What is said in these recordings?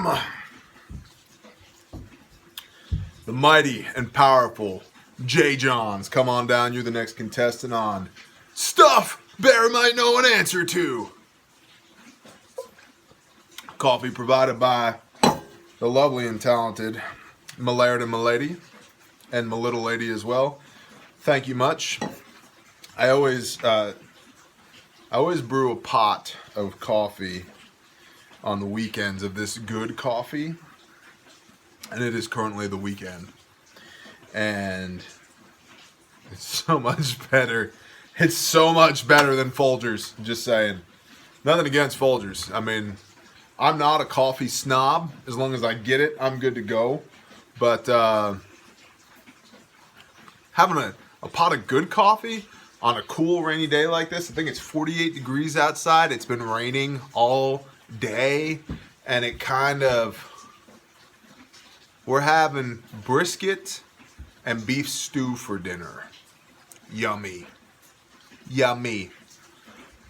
from the mighty and powerful Jay Johns. Come on down, you're the next contestant on Stuff Bear Might Know an Answer To. Coffee provided by the lovely and talented Millard and Milady, and my little lady as well. Thank you much. I always brew a pot of coffee on the weekends of this good coffee, and it is currently the weekend, and it's so much better. It's so much better than Folgers. Just saying. Nothing against Folgers. I mean, I'm not a coffee snob. As long as I get it, I'm good to go. But having a pot of good coffee on a cool rainy day like this, I think it's 48 degrees outside. It's been raining all day, and it kind of, we're having brisket and beef stew for dinner. Yummy. Yummy.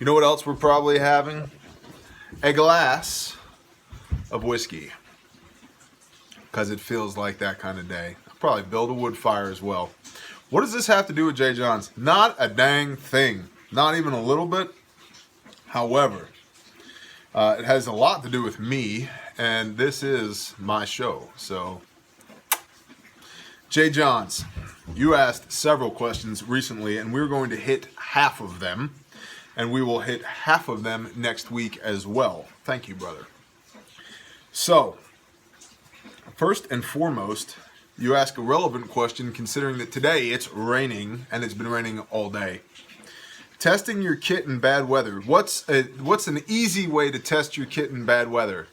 You know what else we're probably having? A glass of whiskey, because it feels like that kind of day. I'll probably build a wood fire as well. What does this have to do with Jay Johns? Not a dang thing. Not even a little bit. However, it has a lot to do with me, and this is my show. So, Jay Johns, you asked several questions recently, and we're going to hit half of them, and we will hit half of them next week as well. Thank you, brother. So, first and foremost, you ask a relevant question considering that today it's raining, and it's been raining all day. Testing your kit in bad weather. What's an easy way to test your kit in bad weather?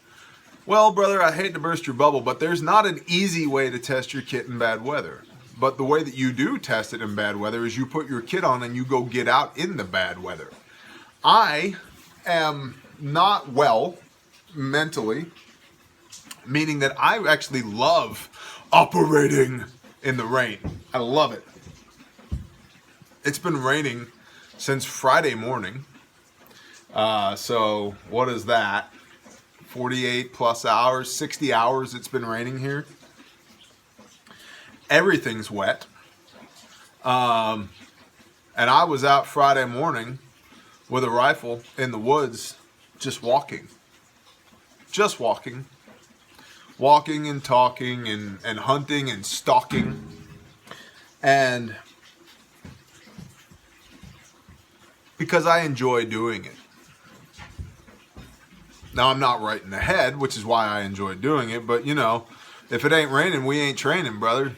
Well, brother, I hate to burst your bubble, but there's not an easy way to test your kit in bad weather. But the way that you do test it in bad weather is you put your kit on and you go get out in the bad weather. I am not well mentally, meaning that I actually love operating in the rain. I love it. It's been raining since Friday morning. So what is that? 48 plus hours, 60 hours it's been raining here. Everything's wet. And I was out Friday morning with a rifle in the woods, just walking. Just walking. Walking and talking and hunting and stalking. And because I enjoy doing it. Now, I'm not right in the head, which is why I enjoy doing it. But, you know, if it ain't raining, we ain't training, brother.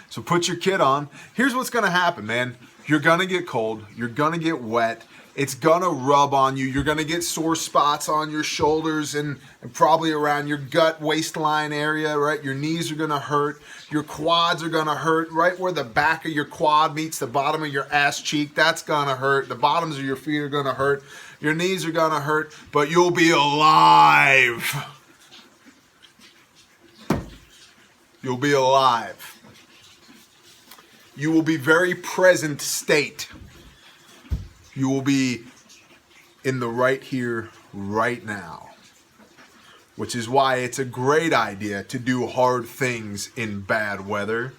So put your kit on. Here's what's going to happen, man. You're going to get cold. You're going to get wet. It's going to rub on you. You're going to get sore spots on your shoulders and probably around your gut waistline area, right? Your knees are going to hurt. Your quads are going to hurt. Right where the back of your quad meets the bottom of your ass cheek, that's going to hurt. The bottoms of your feet are going to hurt. Your knees are going to hurt, but you'll be alive. You'll be alive. You will be very present state. You will be in the right here, right now. Which is why it's a great idea to do hard things in bad weather.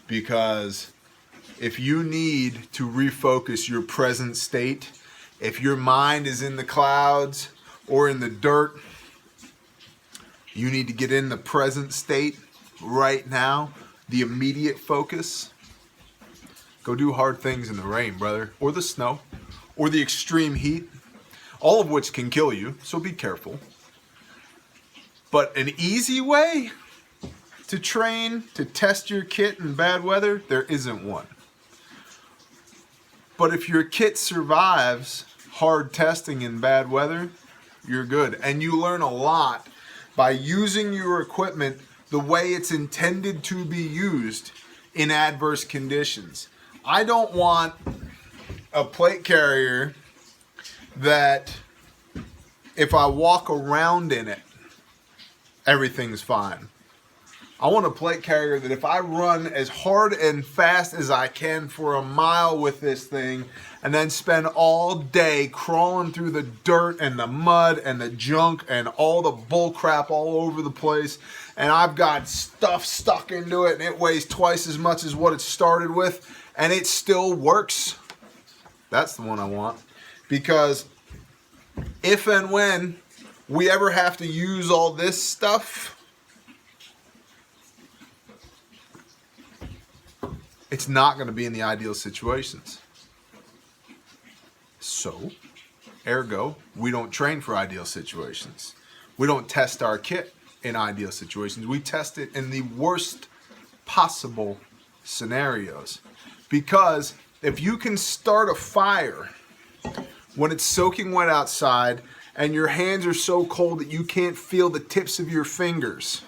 Because if you need to refocus your present state, if your mind is in the clouds or in the dirt, you need to get in the present state right now, the immediate focus. Go do hard things in the rain, brother, or the snow, or the extreme heat, all of which can kill you, so be careful. But an easy way to train, to test your kit in bad weather, there isn't one. But if your kit survives hard testing in bad weather, you're good. And you learn a lot by using your equipment the way it's intended to be used in adverse conditions. I don't want a plate carrier that if I walk around in it, everything's fine. I want a plate carrier that if I run as hard and fast as I can for a mile with this thing and then spend all day crawling through the dirt and the mud and the junk and all the bull crap all over the place, and I've got stuff stuck into it and it weighs twice as much as what it started with and it still works, that's the one I want. Because if and when we ever have to use all this stuff, it's not going to be in the ideal situations. So, ergo, we don't train for ideal situations. We don't test our kit in ideal situations. We test it in the worst possible scenarios. Because if you can start a fire when it's soaking wet outside and your hands are so cold that you can't feel the tips of your fingers,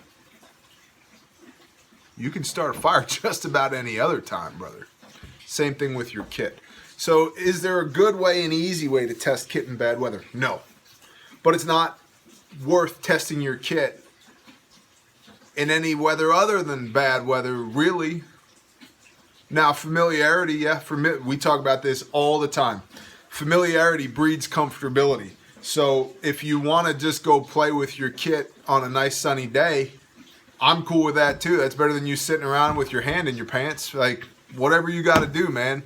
you can start a fire just about any other time, brother. Same thing with your kit. So is there a good way, an easy way to test kit in bad weather? No. But it's not worth testing your kit in any weather other than bad weather, really. Now, familiarity, yeah, we talk about this all the time. Familiarity breeds comfortability. So if you want to just go play with your kit on a nice sunny day, I'm cool with that too. That's better than you sitting around with your hand in your pants. Like, whatever you got to do, man.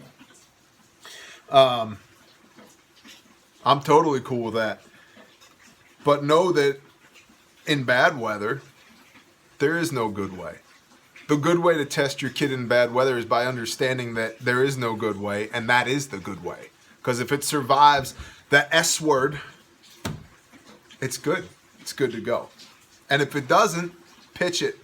I'm totally cool with that. But know that in bad weather, there is no good way. The good way to test your kit in bad weather is by understanding that there is no good way, and that is the good way. Because if it survives the S word, it's good. It's good to go. And if it doesn't, pitch it.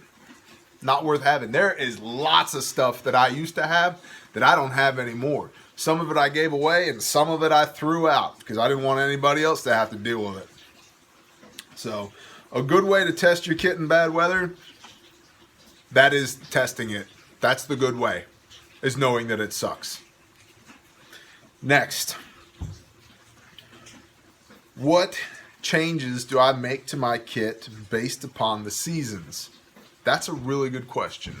Not worth having. There is lots of stuff that I used to have that I don't have anymore. Some of it I gave away and some of it I threw out because I didn't want anybody else to have to deal with it. So a good way to test your kit in bad weather, that is testing it. That's the good way, is knowing that it sucks. Next, what changes do I make to my kit based upon the seasons? That's a really good question.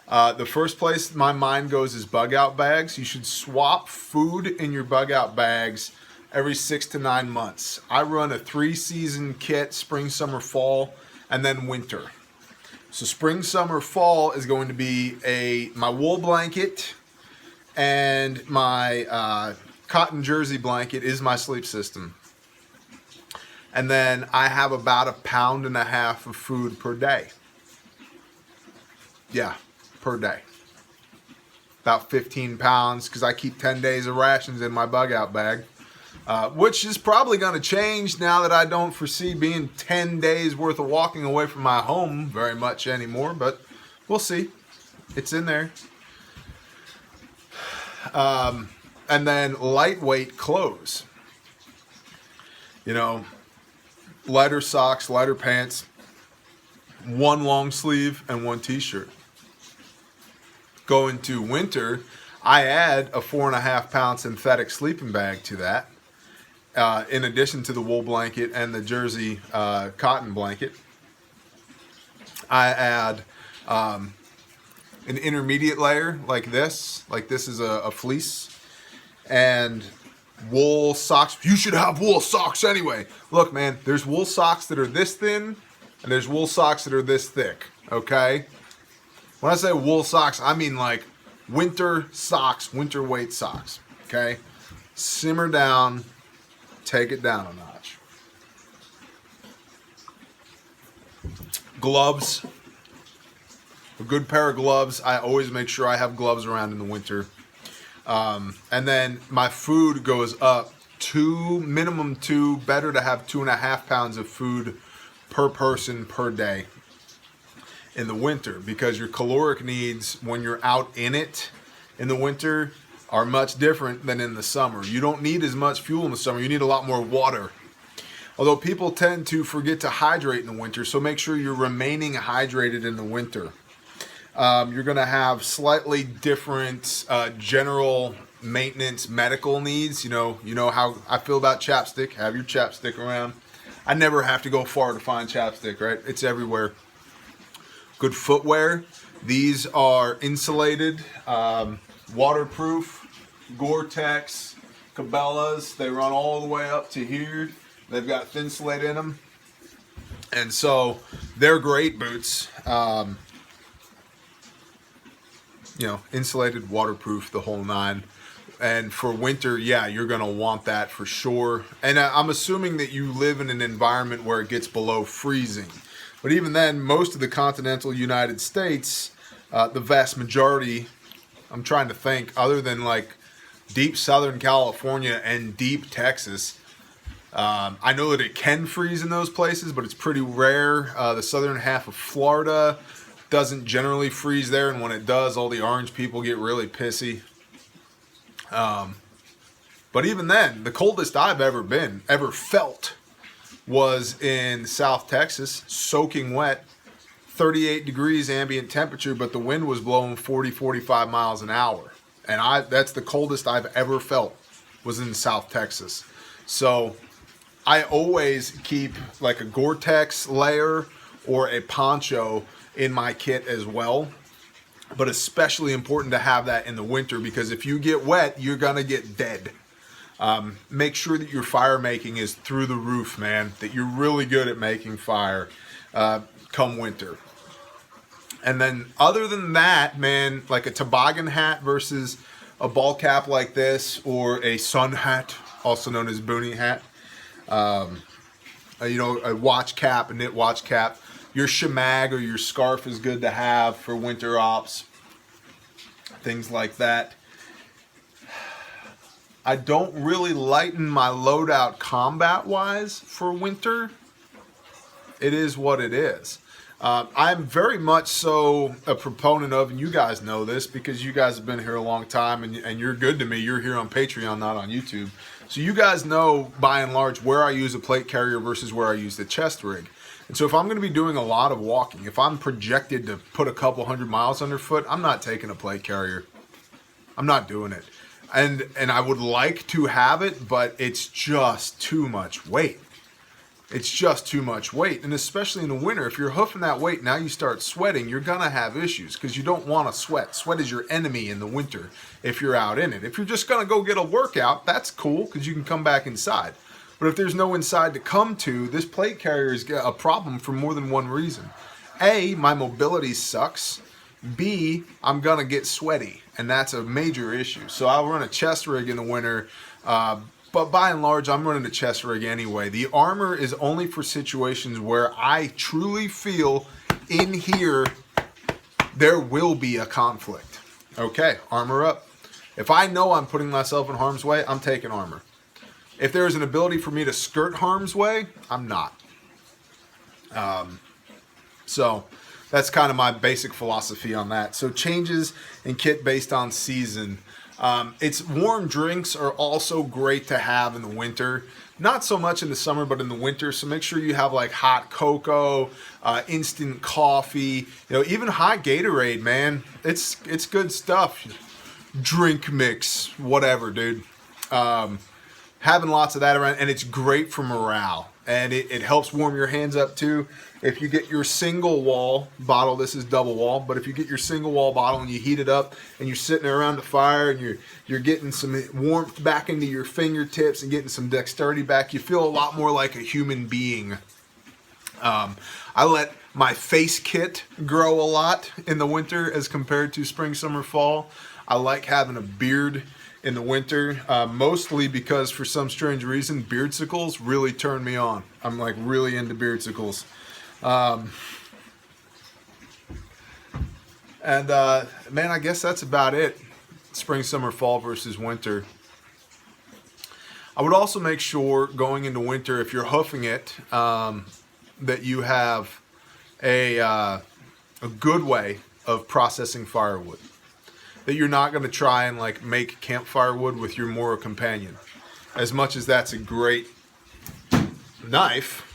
The first place my mind goes is bug out bags. You should swap food in your bug out bags every 6 to 9 months. I run a 3-season kit, spring, summer, fall, and then winter. So spring, summer, fall is going to be my wool blanket, and my cotton jersey blanket is my sleep system. And then I have about 1.5 pounds of food per day. Yeah, per day. About 15 pounds because I keep 10 days of rations in my bug out bag. Which is probably going to change now that I don't foresee being 10 days worth of walking away from my home very much anymore. But we'll see. It's in there. And then lightweight clothes. You know, lighter socks, lighter pants, 1 long sleeve, and 1 t-shirt. Going to winter, I add a 4.5 pound synthetic sleeping bag to that. In addition to the wool blanket and the jersey cotton blanket. I add an intermediate layer like this. Like this is a fleece. And wool socks. You should have wool socks anyway. Look, man, there's wool socks that are this thin, and there's wool socks that are this thick, okay? When I say wool socks, I mean like winter socks, winter weight socks, okay? Simmer down, take it down a notch. Gloves. A good pair of gloves. I always make sure I have gloves around in the winter. And then my food goes up minimum 2, better to have 2.5 pounds of food per person per day in the winter, because your caloric needs when you're out in it in the winter are much different than in the summer. You don't need as much fuel in the summer. You need a lot more water. Although people tend to forget to hydrate in the winter, so make sure you're remaining hydrated in the winter. You're going to have slightly different general maintenance medical needs. You know how I feel about chapstick. Have your chapstick around. I never have to go far to find chapstick, right? It's everywhere. good footwear. These are insulated, waterproof, Gore-Tex, Cabela's. They run all the way up to here. They've got thin slate in them. And so they're great boots. Insulated, waterproof, the whole nine. And for winter, yeah, you're going to want that for sure. And I'm assuming that you live in an environment where it gets below freezing. But even then, most of the continental United States, the vast majority, I'm trying to think, other than like deep Southern California and deep Texas, I know that it can freeze in those places, but it's pretty rare. The southern half of Florida doesn't generally freeze there, and when it does, all the orange people get really pissy. But even then, the coldest I've ever felt, was in South Texas, soaking wet, 38 degrees ambient temperature, but the wind was blowing 40, 45 miles an hour. And that's the coldest I've ever felt, was in South Texas. So I always keep like a Gore-Tex layer or a poncho in my kit as well. But especially important to have that in the winter, because if you get wet, you're going to get dead. Make sure that your fire making is through the roof, man. That you're really good at making fire come winter. And then other than that, man, like a toboggan hat versus a ball cap like this, or a sun hat, also known as boonie hat. A watch cap, a knit watch cap. Your shemag or your scarf is good to have for winter ops. Things like that. I don't really lighten my loadout combat-wise for winter. It is what it is. I'm very much so a proponent of, and you guys know this because you guys have been here a long time and you're good to me. You're here on Patreon, not on YouTube. So you guys know, by and large, where I use a plate carrier versus where I use the chest rig. And so if I'm going to be doing a lot of walking, if I'm projected to put a couple 100 miles underfoot, I'm not taking a plate carrier. I'm not doing it. And I would like to have it, but it's just too much weight. It's just too much weight. And especially in the winter, if you're hoofing that weight, now you start sweating, you're going to have issues because you don't want to sweat. Sweat is your enemy in the winter if you're out in it. If you're just going to go get a workout, that's cool because you can come back inside. But if there's no inside to come to, this plate carrier is a problem for more than one reason. A, my mobility sucks. B, I'm going to get sweaty, and that's a major issue. So I'll run a chest rig in the winter, but by and large, I'm running a chest rig anyway. The armor is only for situations where I truly feel in here there will be a conflict. Okay, armor up. If I know I'm putting myself in harm's way, I'm taking armor. If there's an ability for me to skirt harm's way, I'm not. So that's kind of my basic philosophy on that. So changes in kit based on season. It's warm drinks are also great to have in the winter. Not so much in the summer, but in the winter. So make sure you have like hot cocoa, instant coffee, even hot Gatorade, man. It's good stuff. Drink mix, whatever, dude. Having lots of that around, and it's great for morale. And it helps warm your hands up too. If you get your single wall bottle, this is double wall, but if you get your single wall bottle and you heat it up and you're sitting around the fire and you're getting some warmth back into your fingertips and getting some dexterity back, you feel a lot more like a human being. I let my face kit grow a lot in the winter as compared to spring, summer, fall. I like having a beard in the winter, mostly because for some strange reason, beardsicles really turn me on. I'm like really into beardsicles. Man, I guess that's about it. Spring, summer, fall versus winter. I would also make sure going into winter, if you're hoofing it, that you have a good way of processing firewood. That you're not going to try and like make campfire wood with your Mora companion. As much as that's a great knife,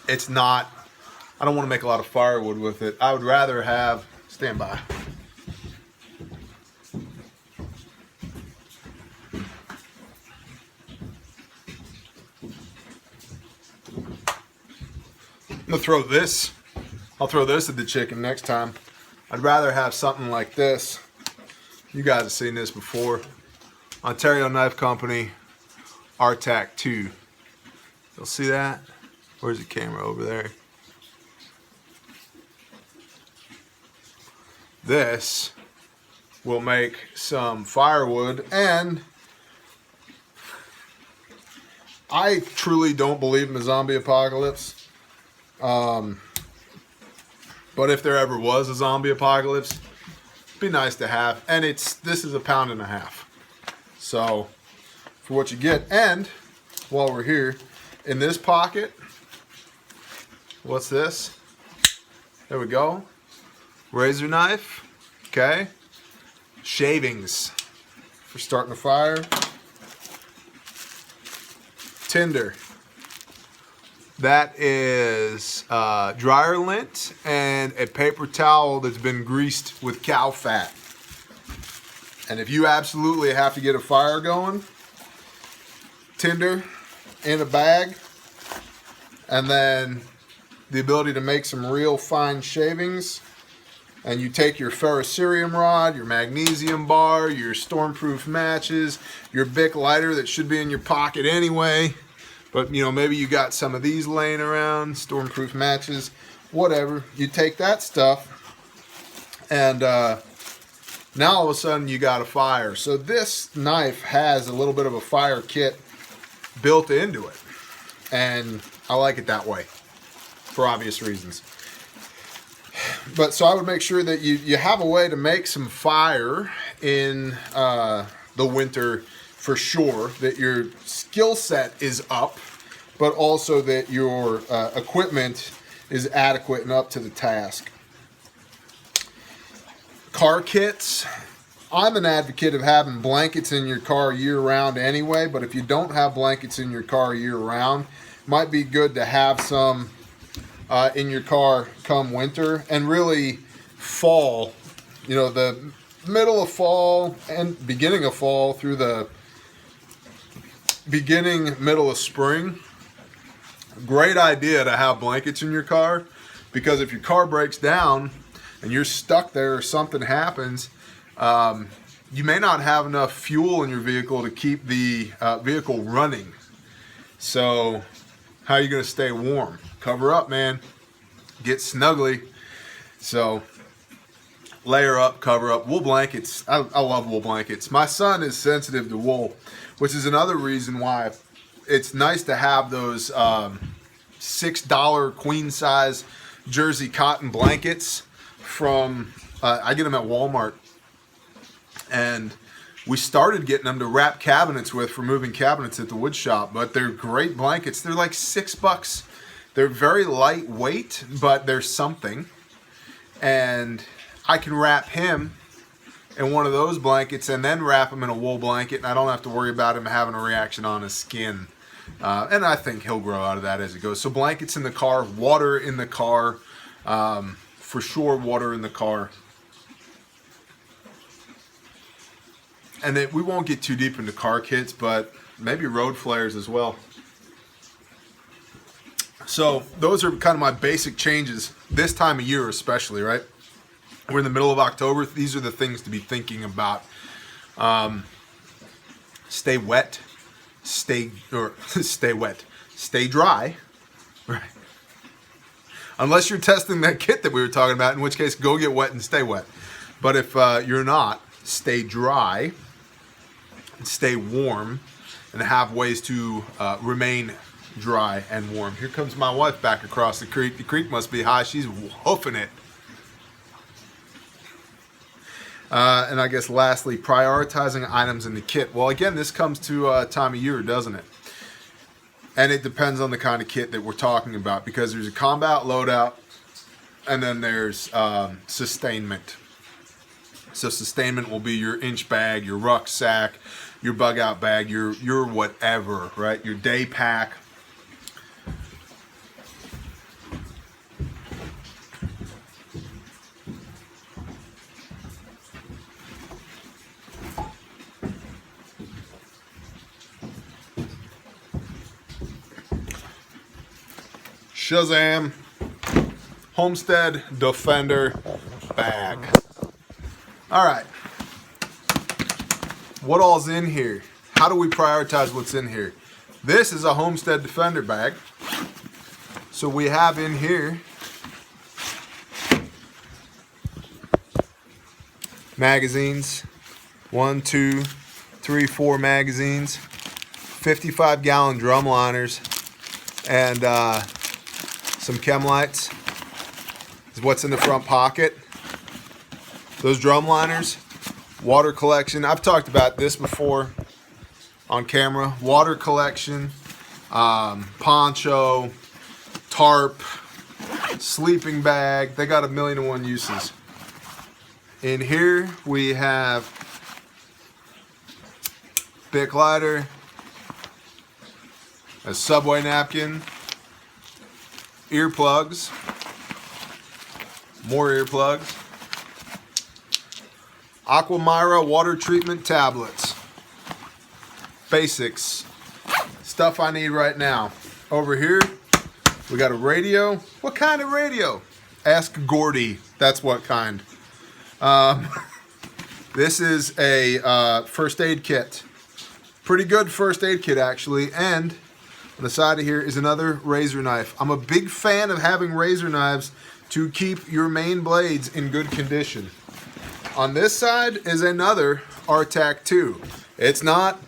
it's not, I don't want to make a lot of firewood with it. I would rather have, stand by. I'm going to throw this I'll throw this at the chicken next time. I'd rather have something like this. You guys have seen this before. Ontario Knife Company, RTAC 2. You'll see that? Where's the camera? Over there. This will make some firewood, and I truly don't believe in the zombie apocalypse. But if there ever was a zombie apocalypse, it'd be nice to have. And this is £1.50 pounds. So for what you get. And while we're here, in this pocket, what's this? There we go. Razor knife. Okay. Shavings for starting a fire. Tinder. That is dryer lint and a paper towel that's been greased with cow fat. And if you absolutely have to get a fire going, tinder in a bag, and then the ability to make some real fine shavings. And you take your ferrocerium rod, your magnesium bar, your stormproof matches, your Bic lighter that should be in your pocket anyway. But, you know, maybe you got some of these laying around, stormproof matches, whatever. You take that stuff, and now all of a sudden you got a fire. So this knife has a little bit of a fire kit built into it. And I like it that way, for obvious reasons. But so I would make sure that you have a way to make some fire in the winter for sure, that your skill set is up, but also that your equipment is adequate and up to the task. Car kits. I'm an advocate of having blankets in your car year-round anyway, but if you don't have blankets in your car year-round, it might be good to have some in your car come winter, and really fall, you know, the middle of fall and beginning of fall through the middle of spring. Great idea to have blankets in your car, because if your car breaks down and you're stuck there or something happens, you may not have enough fuel in your vehicle to keep the vehicle running. So how are you going to stay warm? Cover up, man. Get snuggly. So layer up, cover up. Wool blankets. I love wool blankets. My son is sensitive to wool, which is another reason why it's nice to have those $6 queen size jersey cotton blankets from, I get them at Walmart. And we started getting them to wrap cabinets with for moving cabinets at the wood shop, but they're great blankets. They're like $6. They're very lightweight, but they're something. And I can wrap him in one of those blankets and then wrap him in a wool blanket, and I don't have to worry about him having a reaction on his skin. And I think he'll grow out of that as it goes. So blankets in the car, water in the car, for sure water in the car. And then we won't get too deep into car kits, but maybe road flares as well. So those are kind of my basic changes this time of year especially, right? We're in the middle of October. These are the things to be thinking about. Stay wet. Stay wet. Stay dry. Right. Unless you're testing that kit that we were talking about, in which case go get wet and stay wet. But if you're not, stay dry. Stay warm, and have ways to remain dry and warm. Here comes my wife back across the creek. The creek must be high. She's hoofing it. And I guess lastly, prioritizing items in the kit. Well, again, this comes to time of year, doesn't it? And it depends on the kind of kit that we're talking about, because there's a combat loadout, and then there's sustainment. So sustainment will be your inch bag, your rucksack, your bug out bag, your whatever, right? Your day pack. Shazam. Homestead Defender bag. All right. What all's in here? How do we prioritize what's in here? This is a Homestead Defender bag. So we have in here magazines, 1, 2, 3, 4 magazines, 55-gallon drum liners, and some chem lights is what's in the front pocket. Those drum liners, water collection. I've talked about this before on camera. Water collection, poncho, tarp, sleeping bag. They got 1,000,001 uses. In here we have Bic lighter, a Subway napkin, earplugs, more earplugs, Aquamira water treatment tablets, basics, stuff I need right now. Over here we got a radio. What kind of radio? Ask Gordy. That's what kind. This is a first aid kit. Pretty good first aid kit, actually. And on the side of here is another razor knife. I'm a big fan of having razor knives to keep your main blades in good condition. On this side is another RTAC 2. It's not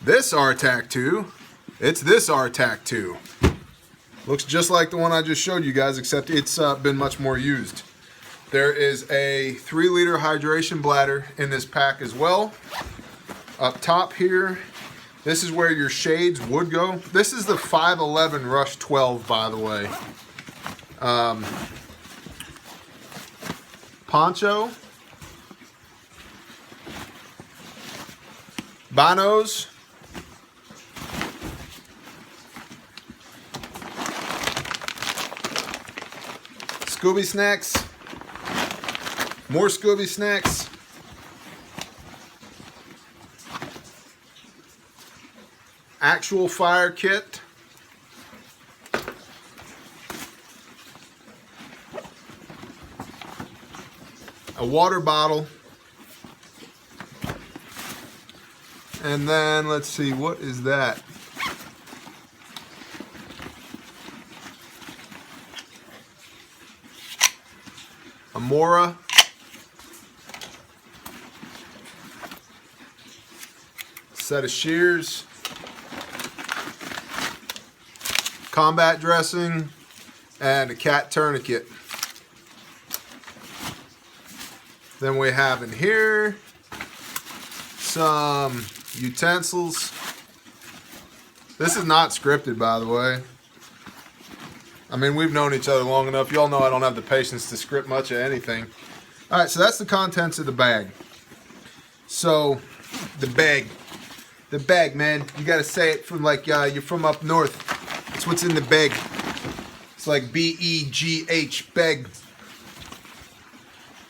this RTAC 2. It's this RTAC 2. Looks just like the one I just showed you guys, except it's been much more used. There is a 3-liter hydration bladder in this pack as well. Up top here, this is where your shades would go. This is the 511 Rush 12, by the way. Poncho. Binos. Scooby snacks. More Scooby snacks. Actual fire kit. A water bottle. And then let's see, what is that? Amora. Set of shears. Combat dressing, and a cat tourniquet. Then we have in here some utensils. This is not scripted, by the way. I mean, we've known each other long enough. Y'all know I don't have the patience to script much of anything. All right, so that's the contents of the bag. So, the bag, man. You got to say it from like you're from up north. It's what's in the bag. It's like B-E-G-H, bag.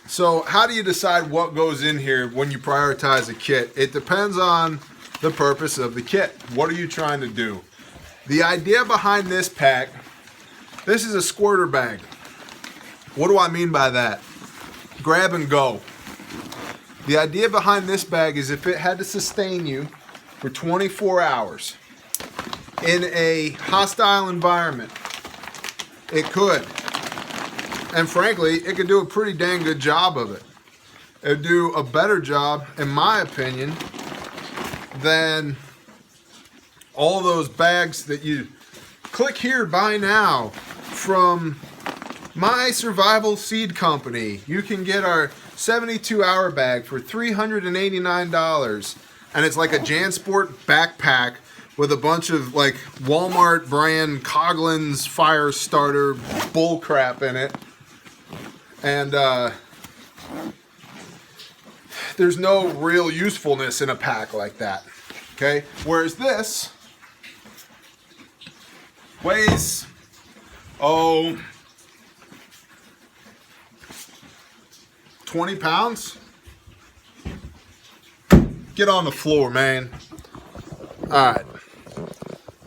So how do you decide what goes in here when you prioritize a kit? It depends on the purpose of the kit. What are you trying to do? The idea behind this pack, this is a squirter bag. What do I mean by that? Grab and go. The idea behind this bag is if it had to sustain you for 24 hours in a hostile environment, it could. And frankly, it could do a pretty dang good job of it. It would do a better job, in my opinion, than all those bags that you click here, buy now from My Survival Seed Company. You can get our 72-hour bag for $389. And it's like a JanSport backpack with a bunch of like Walmart brand Coghlan's fire starter bull crap in it. And there's no real usefulness in a pack like that. Okay? Whereas this weighs, 20 pounds? Get on the floor, man. Alright.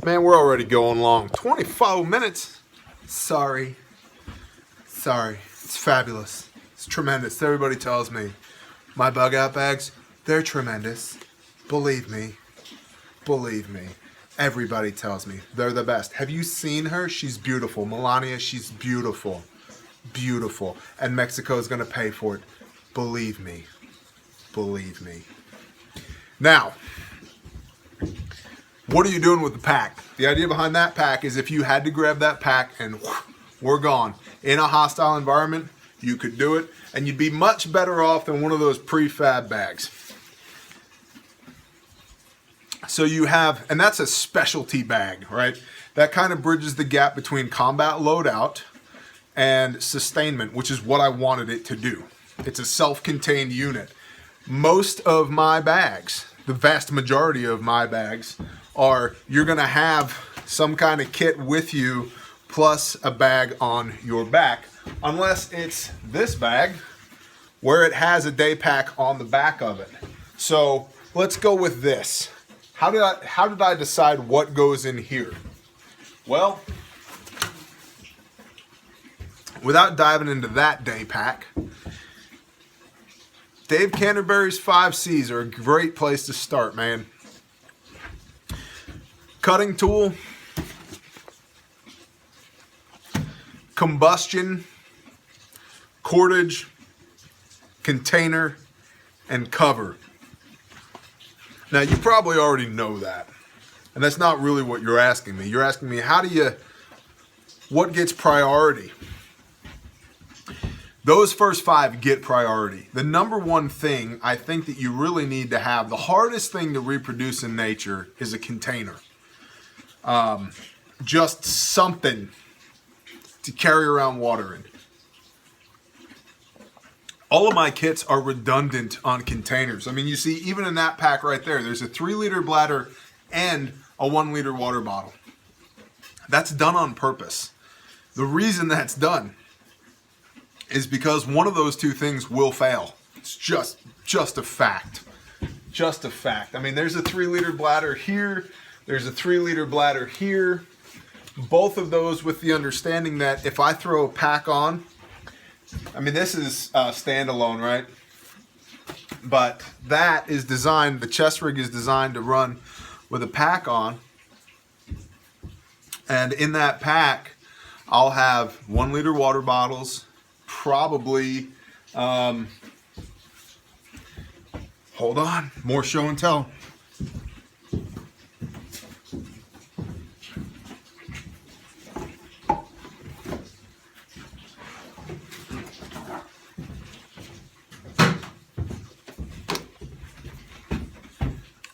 Man, we're already going long. 24 minutes. Sorry. Sorry, it's fabulous. It's tremendous. Everybody tells me my bug out bags, they're tremendous. Believe me. Believe me. Everybody tells me they're the best. Have you seen her? She's beautiful. Melania, she's beautiful. Beautiful. And Mexico is going to pay for it. Believe me. Believe me. Now, what are you doing with the pack? The idea behind that pack is if you had to grab that pack and we're gone. In a hostile environment, you could do it, and you'd be much better off than one of those prefab bags. So you have, and that's a specialty bag, right? That kind of bridges the gap between combat loadout and sustainment, which is what I wanted it to do. It's a self-contained unit. Most of my bags, the vast majority of my bags, are you're going to have some kind of kit with you plus a bag on your back, unless it's this bag where it has a day pack on the back of it. So let's go with this. How did I decide what goes in here? Well, without diving into that day pack, Dave Canterbury's 5Cs are a great place to start, man. Cutting tool, combustion, cordage, container, and cover. Now, you probably already know that, and that's not really what you're asking me. You're asking me, what gets priority? Those first 5 get priority. The number one thing I think that you really need to have, the hardest thing to reproduce in nature is a container. Just something to carry around water in. All of my kits are redundant on containers. I mean, you see, even in that pack right there, there's a 3-liter bladder and a 1-liter water bottle. That's done on purpose. The reason that's done is because one of those two things will fail. It's just a fact. Just a fact. I mean, there's a 3-liter bladder here. There's a 3-liter bladder here. Both of those with the understanding that if I throw a pack on, I mean, this is standalone, right? But that is designed, the chest rig is designed to run with a pack on. And in that pack, I'll have 1-liter water bottles, probably, hold on, more show and tell.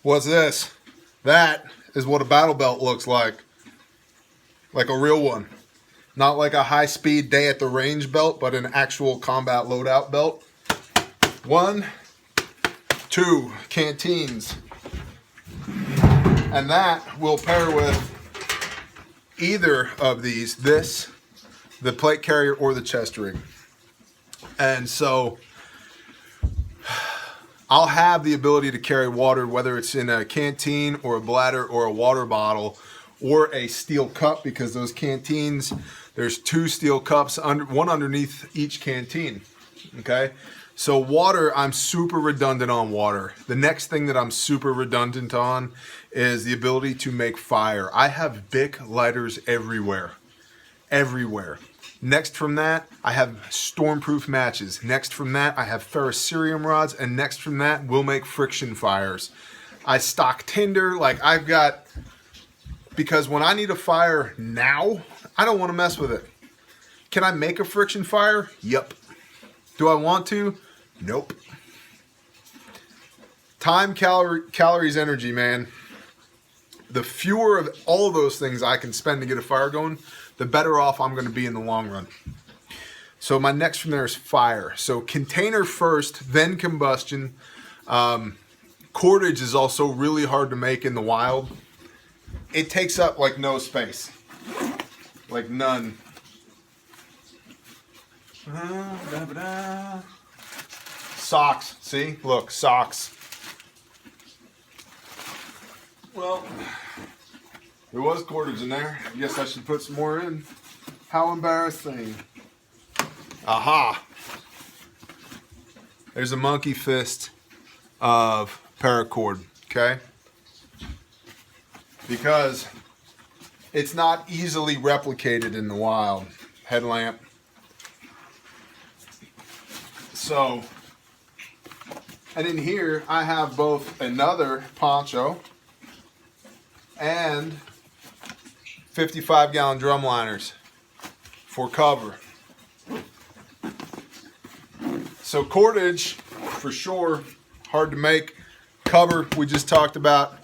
What's this? That is what a battle belt looks like. Like a real one. Not like a high-speed day at the range belt, but an actual combat loadout belt. 1, 2 canteens. And that will pair with either of these, the plate carrier, or the chest rig. And so I'll have the ability to carry water, whether it's in a canteen or a bladder or a water bottle or a steel cup, because those canteens, there's 2 steel cups, one underneath each canteen, okay? So water, I'm super redundant on water. The next thing that I'm super redundant on is the ability to make fire. I have Bic lighters everywhere. Everywhere. Next from that, I have stormproof matches. Next from that, I have ferrocerium rods. And next from that, we'll make friction fires. I stock tinder, like I've got, because when I need a fire now, I don't want to mess with it. Can I make a friction fire? Yep. Do I want to? Nope. Time, calories, energy, man. The fewer of all of those things I can spend to get a fire going, the better off I'm going to be in the long run. So my next from there is fire. So container first, then combustion. Cordage is also really hard to make in the wild. It takes up like no space. Like none. Socks. See? Look, socks. Well, there was cordage in there. I guess I should put some more in. How embarrassing. Aha! There's a monkey fist of paracord, okay? Because it's not easily replicated in the wild. Headlamp. So, and in here I have both another poncho and 55-gallon drum liners for cover. So cordage, for sure, hard to make. Cover, we just talked about.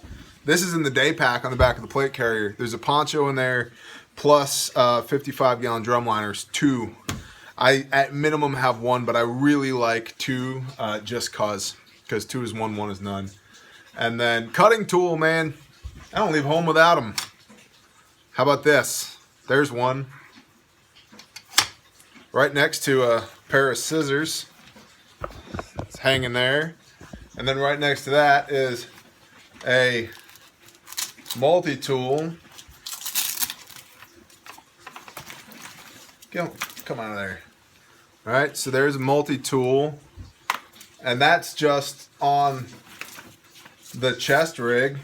This is in the day pack on the back of the plate carrier. There's a poncho in there, plus 55-gallon drum liners, 2. I, at minimum, have 1, but I really like 2 just because 2 is 1, 1 is none. And then cutting tool, man, I don't leave home without them. How about this? There's one. Right next to a pair of scissors. It's hanging there. And then right next to that is a multi-tool. Come out of there. All right, so there's a multi-tool. And that's just on the chest rig.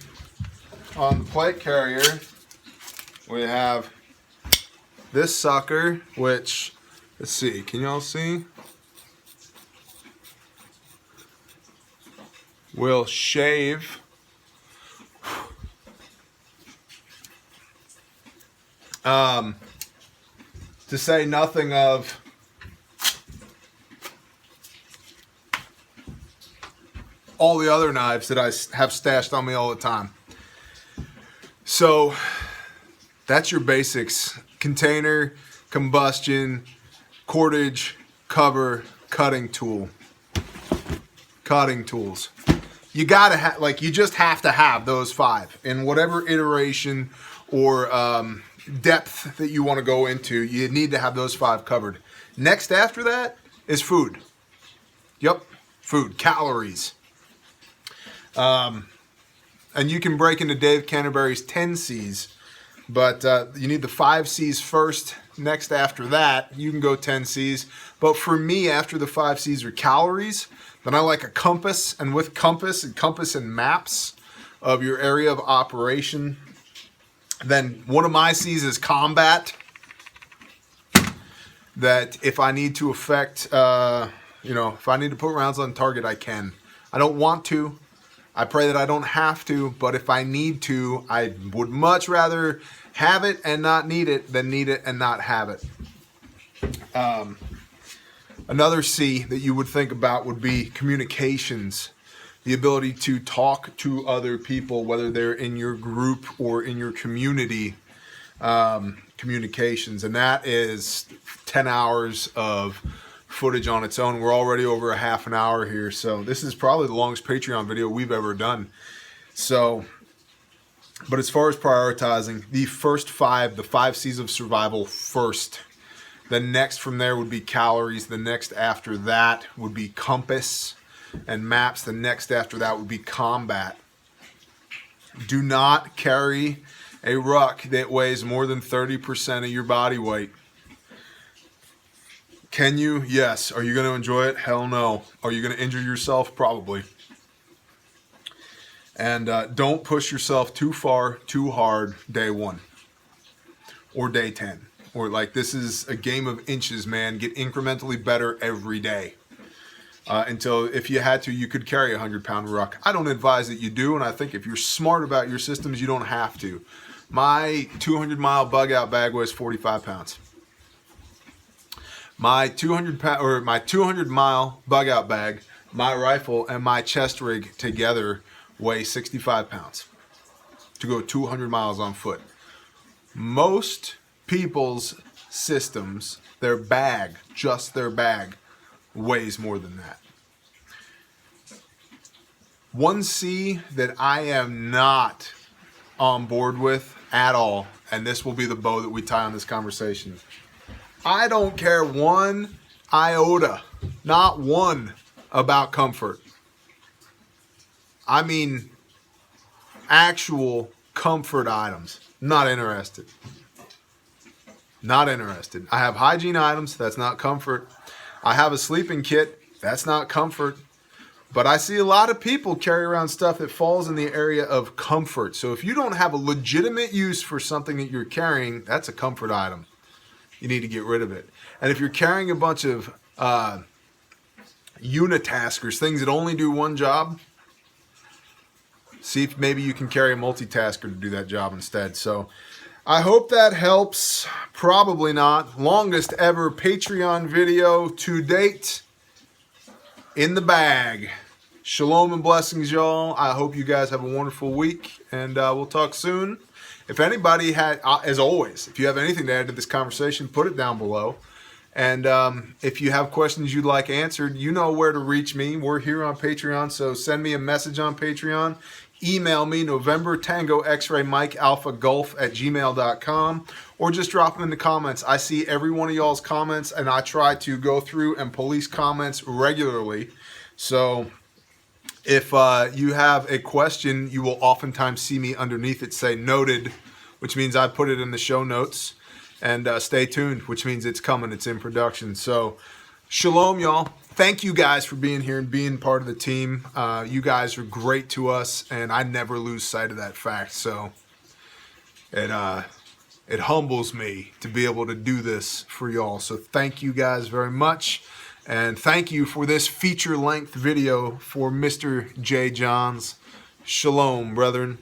On the plate carrier, we have this sucker, which, let's see, can y'all see? Will shave to say nothing of all the other knives that I have stashed on me all the time. So that's your basics: container, combustion, cordage, cover, cutting tool. Cutting tools. You gotta have, like, you just have to have those 5 in whatever iteration or depth that you want to go into. You need to have those 5 covered. Next after that is food. Yep, food, calories. And you can break into Dave Canterbury's 10 C's, but you need the 5 C's first. Next after that, you can go 10 C's. But for me, after the 5 C's are calories, then I like a compass, and with compass and maps of your area of operation. Then one of my C's is combat. That if I need to affect, if I need to put rounds on target, I can. I don't want to. I pray that I don't have to, but if I need to, I would much rather have it and not need it than need it and not have it. Another C that you would think about would be communications. The ability to talk to other people, whether they're in your group or in your community. Communications. And that is 10 hours of footage on its own. We're already over a half an hour here. So this is probably the longest Patreon video we've ever done. So, but as far as prioritizing, the first 5, the 5 C's of survival first. The next from there would be calories. The next after that would be compass and maps. The next after that would be combat. Do not carry a ruck that weighs more than 30% of your body weight. Can you? Yes. Are you going to enjoy it? Hell no. Are you going to injure yourself? Probably. And don't push yourself too far, too hard day 1 or day 10. Or like, this is a game of inches, man. Get incrementally better every day. Until, if you had to, you could carry a 100-pound ruck. I don't advise that you do, and I think if you're smart about your systems, you don't have to. My 200-mile bug-out bag weighs 45 pounds. My 200-mile bug-out bag, my rifle, and my chest rig together weigh 65 pounds to go 200 miles on foot. Most people's systems, their bag, just their bag, weighs more than that. 1C that I am not on board with at all, and this will be the bow that we tie on this conversation. I don't care 1 iota, not 1, about comfort. I mean, actual comfort items. Not interested. Not interested. I have hygiene items. That's not comfort. I have a sleeping kit. That's not comfort. But I see a lot of people carry around stuff that falls in the area of comfort. So if you don't have a legitimate use for something that you're carrying, that's a comfort item. You need to get rid of it. And if you're carrying a bunch of unitaskers, things that only do one job, see if maybe you can carry a multitasker to do that job instead. So I hope that helps. Probably not. Longest ever Patreon video to date. In the bag. Shalom and blessings, y'all. I hope you guys have a wonderful week, and we'll talk soon. If anybody had, as always, if you have anything to add to this conversation, put it down below. And if you have questions you'd like answered, you know where to reach me. We're here on Patreon, so send me a message on Patreon. Email me, November Tango X-Ray Mike Alpha Golf @gmail.com, or just drop them in the comments. I see every one of y'all's comments, and I try to go through and police comments regularly. So if you have a question, you will oftentimes see me underneath it say noted, which means I put it in the show notes. And stay tuned, which means it's coming. It's in production. So shalom, y'all. Thank you guys for being here and being part of the team. You guys are great to us, and I never lose sight of that fact. So it humbles me to be able to do this for y'all. So thank you guys very much. And thank you for this feature-length video for Mr. J. Johns. Shalom, brethren.